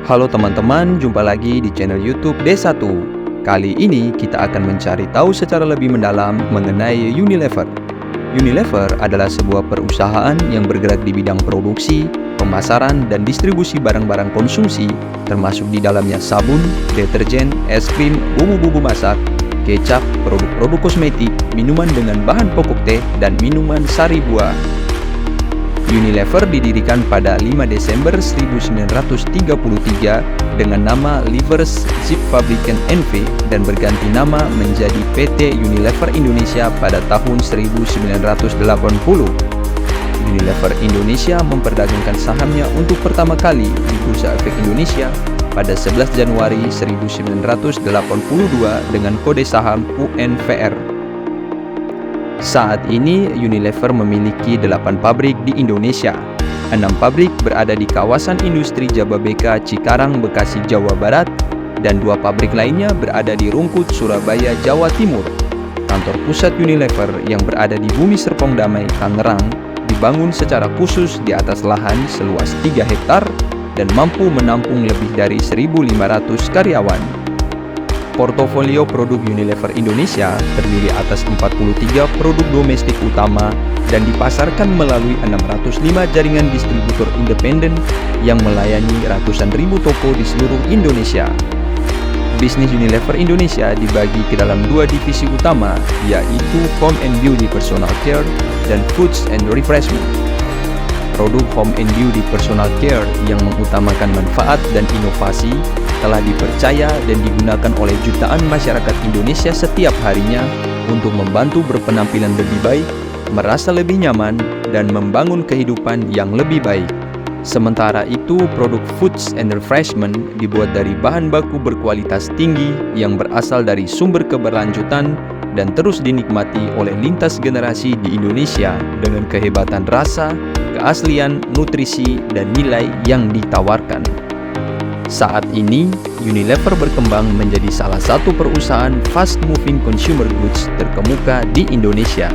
Halo teman-teman, jumpa lagi di channel YouTube D1. Kali ini kita akan mencari tahu secara lebih mendalam mengenai Unilever. Unilever adalah sebuah perusahaan yang bergerak di bidang produksi, pemasaran, dan distribusi barang-barang konsumsi, termasuk di dalamnya sabun, deterjen, es krim, bumbu-bumbu masak, kecap, produk-produk kosmetik, minuman dengan bahan pokok teh, dan minuman sari buah. Unilever didirikan pada 5 Desember 1933 dengan nama Livers Zeefabrieken N.V. dan berganti nama menjadi PT Unilever Indonesia pada tahun 1980. Unilever Indonesia memperdagangkan sahamnya untuk pertama kali di Bursa Efek Indonesia pada 11 Januari 1982 dengan kode saham UNVR. Saat ini Unilever memiliki 8 pabrik di Indonesia. 6 pabrik berada di kawasan industri Jababeka, Cikarang, Bekasi, Jawa Barat, dan 2 pabrik lainnya berada di Rungkut, Surabaya, Jawa Timur. Kantor pusat Unilever yang berada di Bumi Serpong Damai, Tangerang, dibangun secara khusus di atas lahan seluas 3 hektar dan mampu menampung lebih dari 1.500 karyawan. Portofolio produk Unilever Indonesia terdiri atas 43 produk domestik utama dan dipasarkan melalui 605 jaringan distributor independen yang melayani ratusan ribu toko di seluruh Indonesia. Bisnis Unilever Indonesia dibagi ke dalam 2 divisi utama, yaitu Home and Beauty Personal Care dan Foods and Refreshment. Produk Home and Beauty Personal Care yang mengutamakan manfaat dan inovasi telah dipercaya dan digunakan oleh jutaan masyarakat Indonesia setiap harinya untuk membantu berpenampilan lebih baik, merasa lebih nyaman, dan membangun kehidupan yang lebih baik. Sementara itu, produk Foods and Refreshment dibuat dari bahan baku berkualitas tinggi yang berasal dari sumber keberlanjutan dan terus dinikmati oleh lintas generasi di Indonesia dengan kehebatan rasa, keaslian, nutrisi, dan nilai yang ditawarkan. Saat ini, Unilever berkembang menjadi salah satu perusahaan fast-moving consumer goods terkemuka di Indonesia.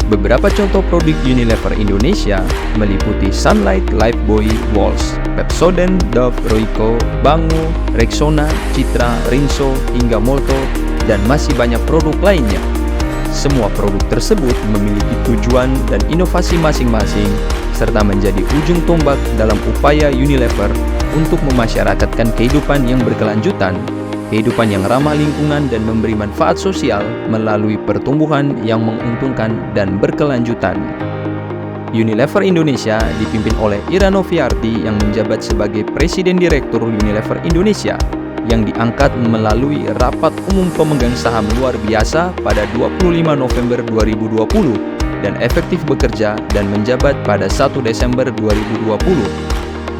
Beberapa contoh produk Unilever Indonesia meliputi Sunlight, Lifebuoy, Walls, Pepsodent, Dove, Royco, Bango, Rexona, Citra, Rinso, hingga Molto, dan masih banyak produk lainnya. Semua produk tersebut memiliki tujuan dan inovasi masing-masing, serta menjadi ujung tombak dalam upaya Unilever untuk memasyarakatkan kehidupan yang berkelanjutan, kehidupan yang ramah lingkungan dan memberi manfaat sosial melalui pertumbuhan yang menguntungkan dan berkelanjutan. Unilever Indonesia dipimpin oleh Ira Noviarty yang menjabat sebagai Presiden Direktur Unilever Indonesia yang diangkat melalui Rapat Umum Pemegang Saham Luar Biasa pada 25 November 2020 dan efektif bekerja dan menjabat pada 1 Desember 2020.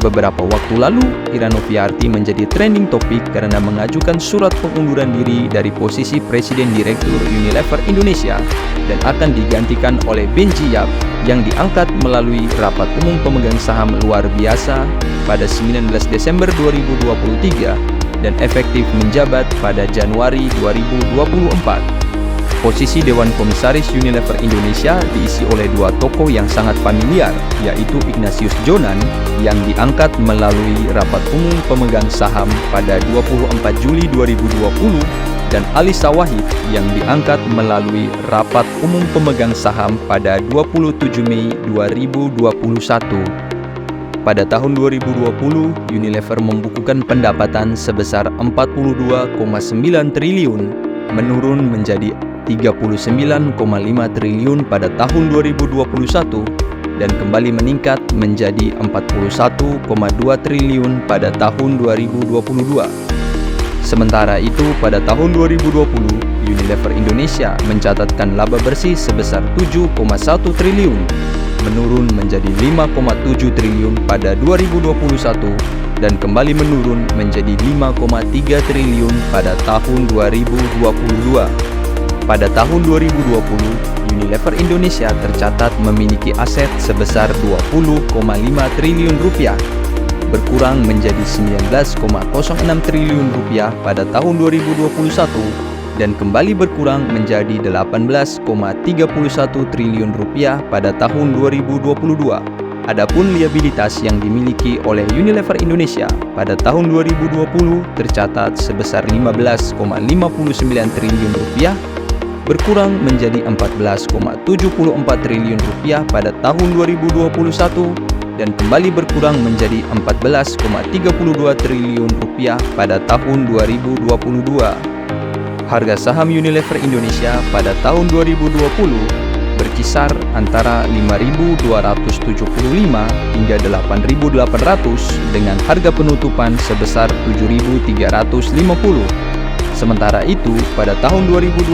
Beberapa waktu lalu, Ira Noviarty menjadi trending topik karena mengajukan surat pengunduran diri dari posisi Presiden Direktur Unilever Indonesia dan akan digantikan oleh Benji Yap yang diangkat melalui Rapat Umum Pemegang Saham Luar Biasa pada 19 Desember 2023 dan efektif menjabat pada Januari 2024. Posisi Dewan Komisaris Unilever Indonesia diisi oleh 2 tokoh yang sangat familiar, yaitu Ignatius Jonan yang diangkat melalui Rapat Umum Pemegang Saham pada 24 Juli 2020 dan Alisa Wahid yang diangkat melalui Rapat Umum Pemegang Saham pada 27 Mei 2021. Pada tahun 2020, Unilever membukukan pendapatan sebesar 42,9 triliun, menurun menjadi 39,5 triliun pada tahun 2021 dan kembali meningkat menjadi 41,2 triliun pada tahun 2022. Sementara itu, pada tahun 2020, Unilever Indonesia mencatatkan laba bersih sebesar 7,1 triliun, menurun menjadi 5,7 triliun pada 2021 dan kembali menurun menjadi 5,3 triliun pada tahun 2022. Pada tahun 2020, Unilever Indonesia tercatat memiliki aset sebesar 20,5 triliun rupiah, berkurang menjadi 19,06 triliun rupiah pada tahun 2021 dan kembali berkurang menjadi 18,31 triliun rupiah pada tahun 2022. Adapun liabilitas yang dimiliki oleh Unilever Indonesia pada tahun 2020 tercatat sebesar 15,59 triliun rupiah, berkurang menjadi 14,74 triliun rupiah pada tahun 2021 dan kembali berkurang menjadi 14,32 triliun rupiah pada tahun 2022. Harga saham Unilever Indonesia pada tahun 2020 berkisar antara 5.275 hingga 8.800 dengan harga penutupan sebesar 7.350. Sementara itu, pada tahun 2021,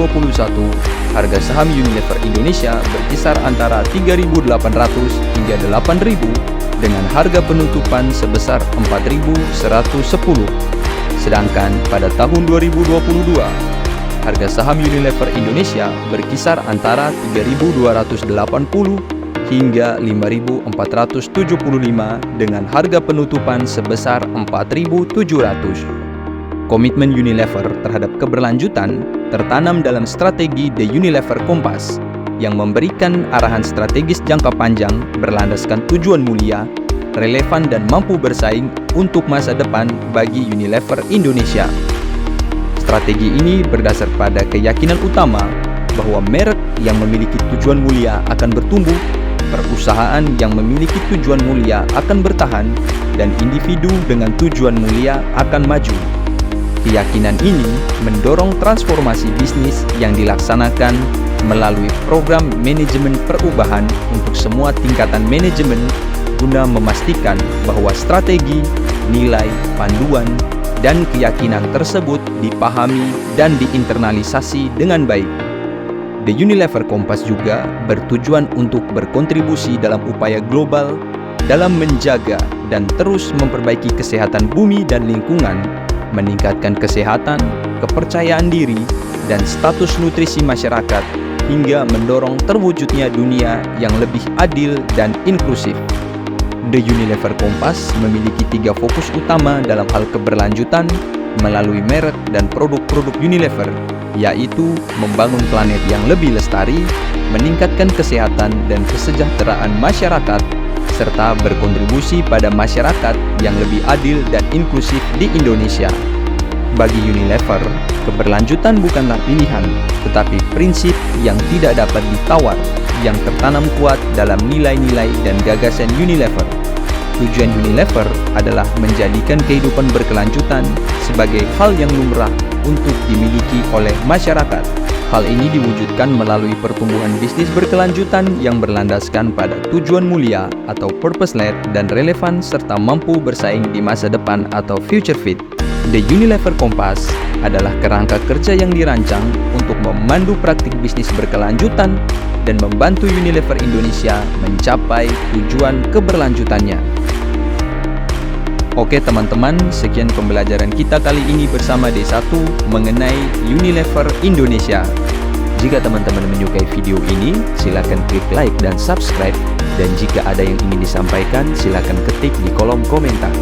harga saham Unilever Indonesia berkisar antara 3.800 hingga 8.000 dengan harga penutupan sebesar 4.110. Sedangkan pada tahun 2022, harga saham Unilever Indonesia berkisar antara 3.280 hingga 5.475 dengan harga penutupan sebesar 4.700. Komitmen Unilever terhadap keberlanjutan tertanam dalam strategi The Unilever Compass yang memberikan arahan strategis jangka panjang berlandaskan tujuan mulia, relevan dan mampu bersaing untuk masa depan bagi Unilever Indonesia. Strategi ini berdasar pada keyakinan utama bahwa merek yang memiliki tujuan mulia akan bertumbuh, perusahaan yang memiliki tujuan mulia akan bertahan, dan individu dengan tujuan mulia akan maju. Keyakinan ini mendorong transformasi bisnis yang dilaksanakan melalui program manajemen perubahan untuk semua tingkatan manajemen guna memastikan bahwa strategi, nilai, panduan, dan keyakinan tersebut dipahami dan diinternalisasi dengan baik. The Unilever Compass juga bertujuan untuk berkontribusi dalam upaya global dalam menjaga dan terus memperbaiki kesehatan bumi dan lingkungan, meningkatkan kesehatan, kepercayaan diri, dan status nutrisi masyarakat, hingga mendorong terwujudnya dunia yang lebih adil dan inklusif. The Unilever Compass memiliki 3 fokus utama dalam hal keberlanjutan melalui merek dan produk-produk Unilever, yaitu membangun planet yang lebih lestari, meningkatkan kesehatan dan kesejahteraan masyarakat, serta berkontribusi pada masyarakat yang lebih adil dan inklusif di Indonesia. Bagi Unilever, keberlanjutan bukanlah pilihan, tetapi prinsip yang tidak dapat ditawar, yang tertanam kuat dalam nilai-nilai dan gagasan Unilever. Tujuan Unilever adalah menjadikan kehidupan berkelanjutan sebagai hal yang lumrah untuk dimiliki oleh masyarakat. Hal ini diwujudkan melalui pertumbuhan bisnis berkelanjutan yang berlandaskan pada tujuan mulia atau purpose-led dan relevan serta mampu bersaing di masa depan atau future fit. The Unilever Compass adalah kerangka kerja yang dirancang untuk memandu praktik bisnis berkelanjutan dan membantu Unilever Indonesia mencapai tujuan keberlanjutannya. Oke teman-teman, sekian pembelajaran kita kali ini bersama D1 mengenai Unilever Indonesia. Jika teman-teman menyukai video ini, silakan klik like dan subscribe. Dan jika ada yang ingin disampaikan, silakan ketik di kolom komentar.